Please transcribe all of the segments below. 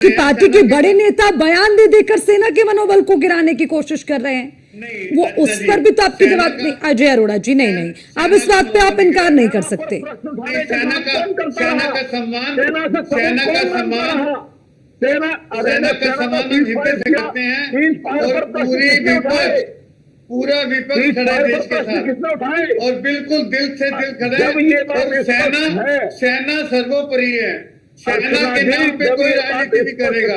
कि पार्टी के बड़े नेता बयान दे देकर सेना के मनोबल को गिराने की कोशिश कर रहे हैं। वो उस पर भी तो आपकी जवाब नहीं। अजय अरोड़ा जी, नहीं नहीं, अब इस बात पे आप इनकार नहीं कर सकते। सेना का सम्मान हम हिंदे से करते हैं और पूरा विपक्ष खड़ा है देश के साथ और बिल्कुल दिल से दिल खड़ा है। और सेना सर्वोपरि है। सेना के नाम पे कोई राजनीति नहीं करेगा।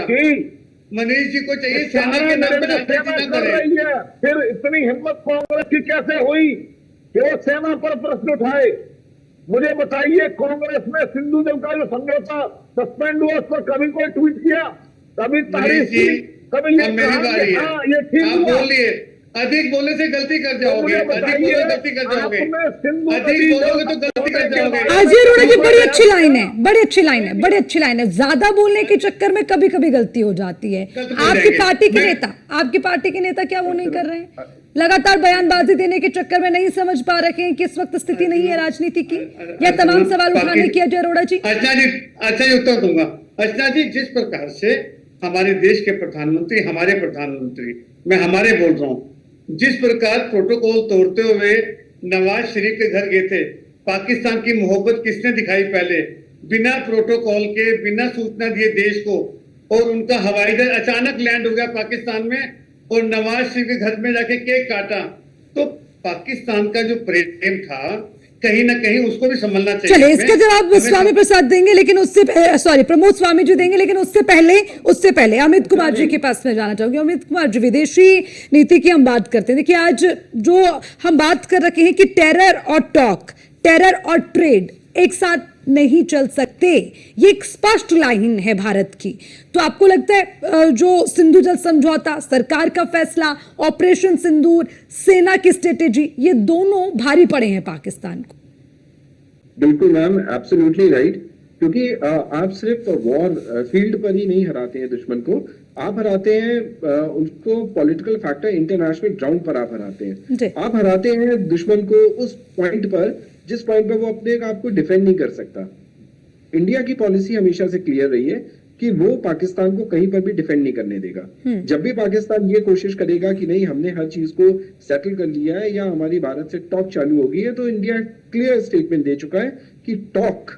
मनीष जी को चाहिए सेना के नाम पे राजनीति न करे। फिर इतनी हिम्मत कांग्रेस की कैसे हुई कि वो सेना पर प्रश्न उठाए? मुझे बताइए, कांग्रेस में सिंधु जल का जो समझौता सस्पेंड हुआ उस पर कभी कोई ट्वीट किया, कभी तारीफ की, कभी ये कहा ये ठीक हुआ? बोलिए, अधिक बोलने से गलती कर जाओगे, अधिक बोलोगे गलती कर जाओगे, अधिक बोलोगे तो गलती कर जाओगे। अजय अरोड़ा जी, बड़ी अच्छी लाइन है, बड़ी अच्छी लाइन है, बड़ी अच्छी लाइन है। ज्यादा बोलने के चक्कर में कभी कभी गलती हो जाती है। आपकी पार्टी के नेता क्या वो नहीं कर रहे हैं? लगातार बयानबाजी देने के चक्कर में नहीं समझ पा रहे हैं कि इस वक्त स्थिति नहीं है राजनीति की? यह तमाम सवाल उठाने की अजय अरोड़ा जी। अच्छा जी उत्तर दूंगा। अच्छा जी, जिस प्रकार से हमारे देश के प्रधानमंत्री, हमारे प्रधानमंत्री, मैं हमारे बोल रहा हूँ, जिस प्रकार प्रोटोकॉल तोड़ते हुए नवाज शरीफ के घर गए थे, पाकिस्तान की मोहब्बत किसने दिखाई? पहले बिना प्रोटोकॉल के, बिना सूचना दिए देश को, और उनका हवाई जहाज अचानक लैंड हो गया पाकिस्तान में और नवाज शरीफ के घर में जाके केक काटा। तो पाकिस्तान का जो प्रेम था कहीं ना कहीं उसको भी संभलना चाहिए। चलिए, इसका जवाब स्वामी प्रसाद देंगे, लेकिन उससे प्रमोद स्वामी जी देंगे, लेकिन उससे पहले अमित कुमार जी के पास में जाना चाहूंगी। अमित कुमार जी, विदेशी नीति की हम बात करते हैं। देखिए, आज जो हम बात कर रखे हैं कि टेरर और टॉक, टेरर और ट्रेड एक साथ नहीं चल सकते, ये एक स्पष्ट लाइन है भारत की। तो आपको लगता है जो सिंधु जल समझौता, सरकार का फैसला, ऑपरेशन सिंदूर, सेना की स्ट्रेटेजी, ये दोनों भारी पड़े हैं पाकिस्तान को? बिल्कुल मैम, एब्सोल्युटली राइट। क्योंकि आप सिर्फ वॉर फील्ड पर ही नहीं हराते हैं दुश्मन को, आप हराते हैं उसको पॉलिटिकल फैक्टर, इंटरनेशनल ग्राउंड पर आप हराते हैं। आप हराते हैं दुश्मन को उस पॉइंट पर जिस पॉइंट पर वो अपने आप को डिफेंड नहीं कर सकता। इंडिया की पॉलिसी हमेशा से क्लियर रही है कि वो पाकिस्तान को कहीं पर भी डिफेंड नहीं करने देगा। जब भी पाकिस्तान ये कोशिश करेगा कि नहीं हमने हर चीज को सेटल कर लिया है या हमारी भारत से टॉक चालू हो गई है, तो इंडिया क्लियर स्टेटमेंट दे चुका है कि टॉक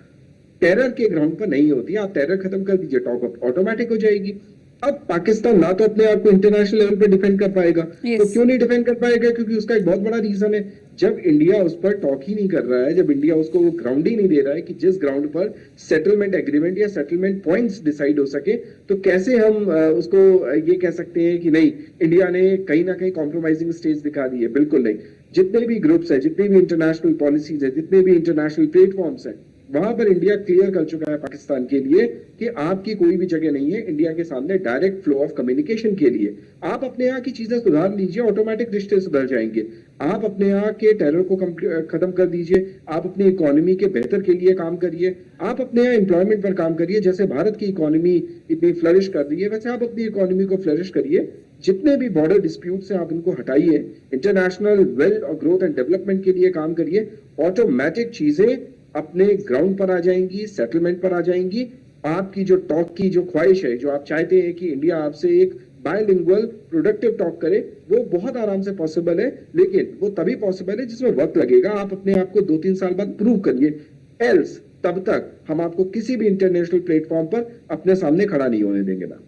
टेरर के ग्राउंड पर नहीं होती। आप टेरर खत्म कर दीजिए, टॉक ऑटोमेटिक हो जाएगी। अब पाकिस्तान ना तो अपने आप को इंटरनेशनल लेवल पे डिफेंड कर पाएगा, तो क्यों नहीं डिफेंड कर पाएगा? क्योंकि उसका एक बहुत बड़ा रीजन है, जब इंडिया उस पर टॉक ही नहीं कर रहा है, जब इंडिया उसको वो ग्राउंड ही नहीं दे रहा है कि जिस ग्राउंड पर सेटलमेंट एग्रीमेंट या सेटलमेंट पॉइंट्स डिसाइड हो सके, तो कैसे हम उसको ये कह सकते हैं कि नहीं इंडिया ने कहीं ना कहीं कॉम्प्रोमाइजिंग स्टेज दिखा दी है? बिल्कुल नहीं। जितने भी ग्रुप्स है, जितने भी इंटरनेशनल पॉलिसीज है, जितने भी इंटरनेशनल प्लेटफॉर्म्स है, वहां पर इंडिया क्लियर कर चुका है पाकिस्तान के लिए कि आपकी कोई भी जगह नहीं है इंडिया के सामने डायरेक्ट फ्लो ऑफ कम्युनिकेशन के लिए। आप अपने यहाँ की चीजें सुधार लीजिए, ऑटोमेटिक रिश्ते सुधर जाएंगे। आप अपने यहाँ के टेरर को खत्म कर दीजिए, आप अपनी इकोनॉमी के बेहतर के लिए काम करिए, आप अपने यहाँ एम्प्लॉयमेंट पर काम करिए। जैसे भारत की इकोनॉमी इतनी फ्लरिश कर रही है, वैसे आप अपनी इकोनॉमी को फ्लरिश करिए। जितने भी बॉर्डर डिस्प्यूट्स हैं आप इनको हटाइए, इंटरनेशननल वेल्थ और ग्रोथ एंड डेवलपमेंट के लिए काम करिए। ऑटोमेटिक चीजें अपने ग्राउंड पर आ जाएंगी, सेटलमेंट पर आ जाएंगी। आपकी जो टॉक की जो ख्वाहिश है, जो आप चाहते हैं कि इंडिया आपसे एक बायलिंगुअल प्रोडक्टिव टॉक करे, वो बहुत आराम से पॉसिबल है, लेकिन वो तभी पॉसिबल है जिसमें वक्त लगेगा। आप अपने आप को 2-3 साल बाद प्रूव करिए, एल्स तब तक हम आपको किसी भी इंटरनेशनल प्लेटफॉर्म पर अपने सामने खड़ा नहीं होने देंगे ना।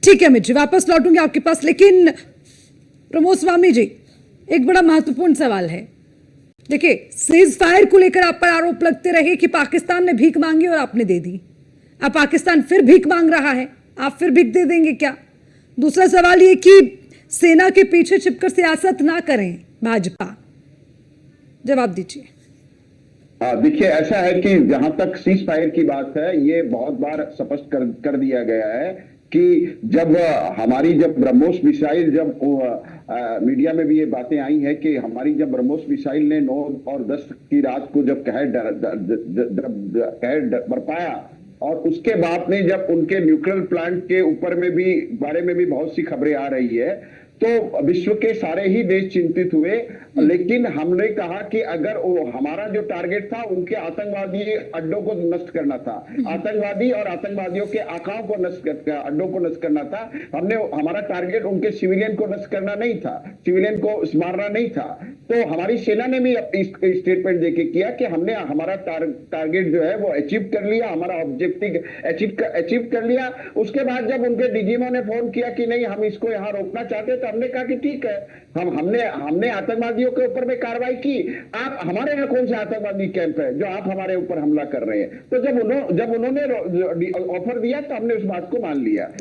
ठीक है अमित जी, वापस लौटूंगी आपके पास, लेकिन प्रमोद स्वामी जी, एक बड़ा महत्वपूर्ण सवाल है। देखिए, सीज फायर को लेकर आप पर आरोप लगते रहे कि पाकिस्तान ने भीख मांगी और आपने दे दी। अब पाकिस्तान फिर भीख मांग रहा है, आप फिर भीख दे देंगे क्या? दूसरा सवाल ये कि सेना के पीछे छिपकर सियासत ना करें भाजपा, जवाब दीजिए। देखिए, ऐसा है कि जहां तक सीज फायर की बात है, ये बहुत बार स्पष्ट कर दिया गया है कि जब ब्रह्मोस मिसाइल, जब मीडिया में भी ये बातें आई हैं कि हमारी जब ब्रह्मोस मिसाइल ने 9 और 10 की रात को जब कहर बरपाया, और उसके बाद में जब उनके न्यूक्लियर प्लांट के ऊपर में भी बारे में भी बहुत सी खबरें आ रही है, तो विश्व के सारे ही देश चिंतित हुए। लेकिन हमने कहा कि अगर वो हमारा जो टारगेट था उनके आतंकवादी अड्डों को नष्ट करना था, आतंकवादी और आतंकवादियों के आकाओं को अड्डों को नष्ट करना था। हमारा टारगेट उनके सिविलियन को नष्ट करना नहीं था, सिविलियन को मारना नहीं था। तो हमारी सेना ने भी स्टेटमेंट देके किया कि हमने हमारा टारगेट जो है वो अचीव कर लिया, हमारा ऑब्जेक्टिव अचीव कर लिया। उसके बाद जब उनके डीजीएमओ ने फोन किया कि नहीं हम इसको यहाँ रोकना चाहते, तो हमने कहा कि ठीक है, हमने आतंकवादियों के ऊपर में कार्रवाई की। आप हमारे यहाँ कौन सा आतंकवादी कैंप है जो आप हमारे ऊपर हमला कर रहे हैं? तो जब उन्होंने ऑफर दिया तो हमने उस बात को मान लिया।